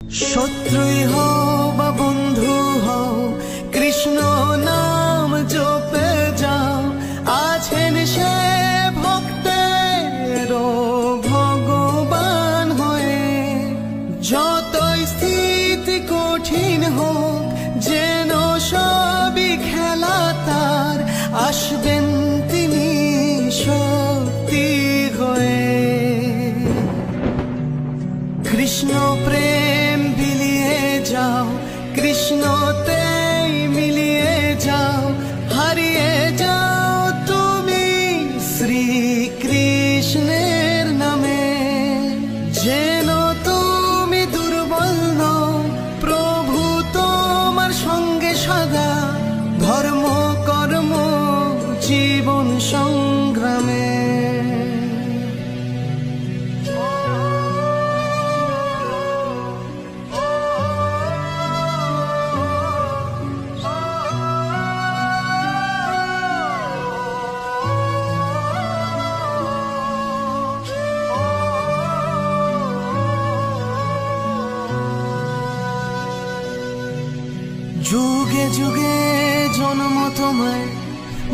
শত্রুই হও বা বন্ধু হও, কৃষ্ণ নাম জপে যাও। আছেন সে ভক্তের ভগবান হয়ে। যতই স্থিতি কঠিন হোক, যেন সবই খেলা তার, আসবেন তিনি শক্তি হয়ে। কৃষ্ণ প্রেম বিলিয়ে যাও, কৃষ্ণতেই মিলিয়ে যাও, হারিয়ে যাও তুমি শ্রীকৃষ্ণের নামে। যেন তুমি দুর্বল নও, প্রভু তোমার সঙ্গে সদা, ধর্ম কর্ম জীবন সংগ্রামে। যুগে যুগে জন্ম তোমায়,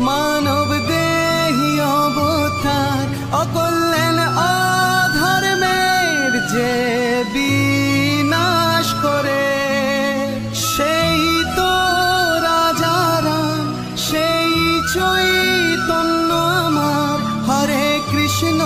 মানব দেহি অবতার, অকল্যাণ অধর্মের যে বিনাশ করে। সেই তো রাজা রাম, সেই চৈতন্য আমার, হরে কৃষ্ণ